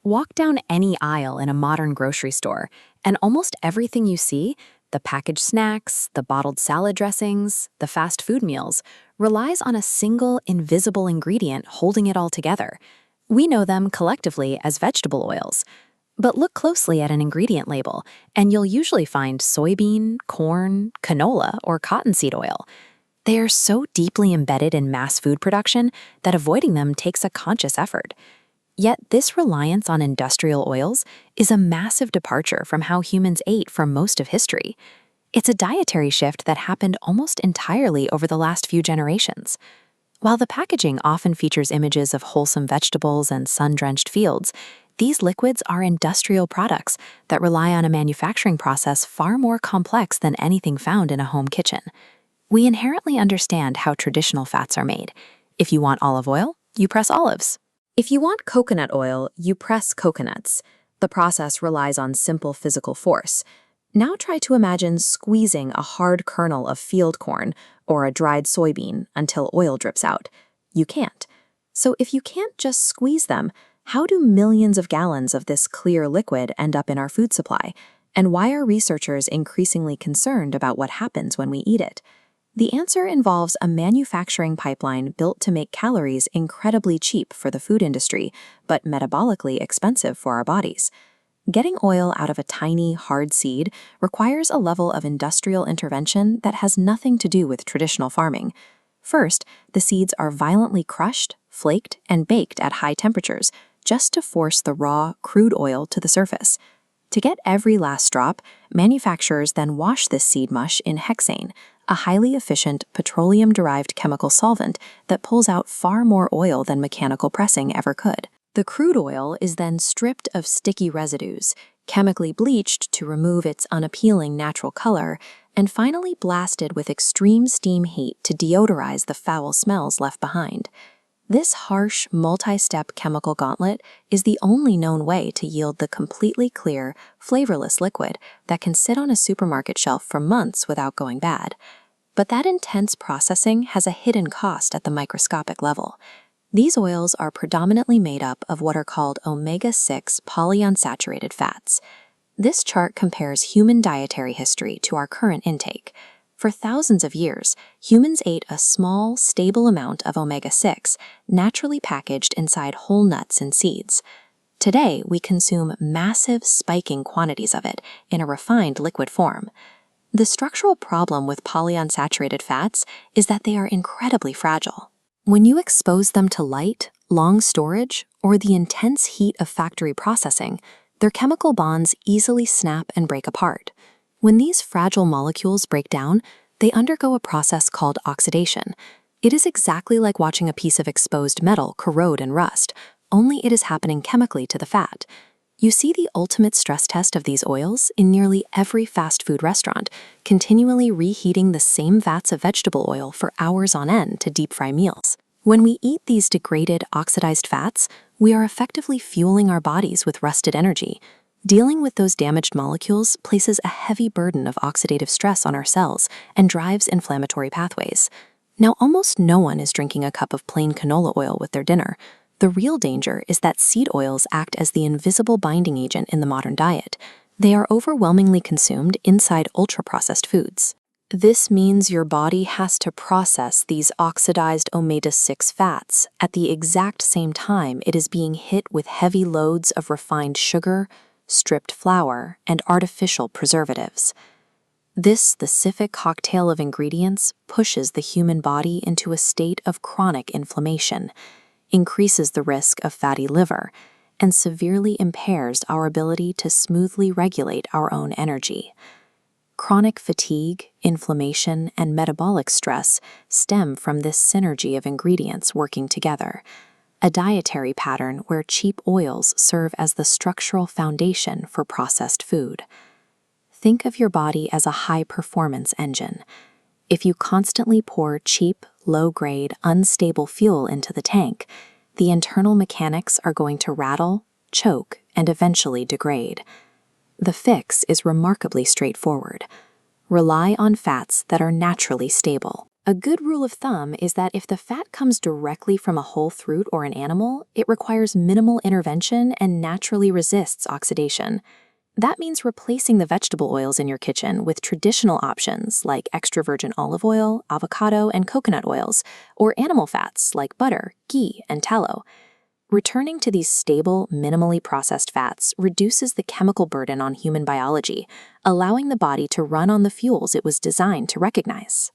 Walk down any aisle in a modern grocery store, and almost everything you see, the packaged snacks, the bottled salad dressings, the fast food meals, relies on a single invisible ingredient holding it all together. We know them collectively as vegetable oils. But look closely at an ingredient label, and you'll usually find soybean, corn, canola, or cottonseed oil. They are so deeply embedded in mass food production that avoiding them takes a conscious effort. Yet this reliance on industrial oils is a massive departure from how humans ate for most of history. It's a dietary shift that happened almost entirely over the last few generations. While the packaging often features images of wholesome vegetables and sun-drenched fields, these liquids are industrial products that rely on a manufacturing process far more complex than anything found in a home kitchen. We inherently understand how traditional fats are made. If you want olive oil, you press olives. If you want coconut oil, you press coconuts. The process relies on simple physical force. Now try to imagine squeezing a hard kernel of field corn or a dried soybean until oil drips out. You can't. So if you can't just squeeze them, how do millions of gallons of this clear liquid end up in our food supply? And why are researchers increasingly concerned about what happens when we eat it? The answer involves a manufacturing pipeline built to make calories incredibly cheap for the food industry, but metabolically expensive for our bodies. Getting oil out of a tiny, hard seed requires a level of industrial intervention that has nothing to do with traditional farming. First, the seeds are violently crushed, flaked, and baked at high temperatures, just to force the raw, crude oil to the surface. To get every last drop, manufacturers then wash this seed mush in hexane, a highly efficient petroleum-derived chemical solvent that pulls out far more oil than mechanical pressing ever could. The crude oil is then stripped of sticky residues, chemically bleached to remove its unappealing natural color, and finally blasted with extreme steam heat to deodorize the foul smells left behind. This harsh, multi-step chemical gauntlet is the only known way to yield the completely clear, flavorless liquid that can sit on a supermarket shelf for months without going bad. But that intense processing has a hidden cost at the microscopic level. These oils are predominantly made up of what are called omega-6 polyunsaturated fats. This chart compares human dietary history to our current intake. For thousands of years, humans ate a small, stable amount of omega-6, naturally packaged inside whole nuts and seeds. Today, we consume massive, spiking quantities of it in a refined liquid form. The structural problem with polyunsaturated fats is that they are incredibly fragile. When you expose them to light, long storage, or the intense heat of factory processing, their chemical bonds easily snap and break apart. When these fragile molecules break down, they undergo a process called oxidation. It is exactly like watching a piece of exposed metal corrode and rust, only it is happening chemically to the fat. You see the ultimate stress test of these oils in nearly every fast food restaurant, continually reheating the same vats of vegetable oil for hours on end to deep fry meals. When we eat these degraded, oxidized fats, we are effectively fueling our bodies with rusted energy. Dealing with those damaged molecules places a heavy burden of oxidative stress on our cells and drives inflammatory pathways. Now, almost no one is drinking a cup of plain canola oil with their dinner. The real danger is that seed oils act as the invisible binding agent in the modern diet. They are overwhelmingly consumed inside ultra-processed foods. This means your body has to process these oxidized omega-6 fats at the exact same time it is being hit with heavy loads of refined sugar, stripped flour, and artificial preservatives. This specific cocktail of ingredients pushes the human body into a state of chronic inflammation, increases the risk of fatty liver, and severely impairs our ability to smoothly regulate our own energy. Chronic fatigue, inflammation, and metabolic stress stem from this synergy of ingredients working together, a dietary pattern where cheap oils serve as the structural foundation for processed food. Think of your body as a high-performance engine. If you constantly pour cheap, low-grade, unstable fuel into the tank, the internal mechanics are going to rattle, choke, and eventually degrade. The fix is remarkably straightforward. Rely on fats that are naturally stable. A good rule of thumb is that if the fat comes directly from a whole fruit or an animal, it requires minimal intervention and naturally resists oxidation. That means replacing the vegetable oils in your kitchen with traditional options like extra virgin olive oil, avocado, and coconut oils, or animal fats like butter, ghee, and tallow. Returning to these stable, minimally processed fats reduces the chemical burden on human biology, allowing the body to run on the fuels it was designed to recognize.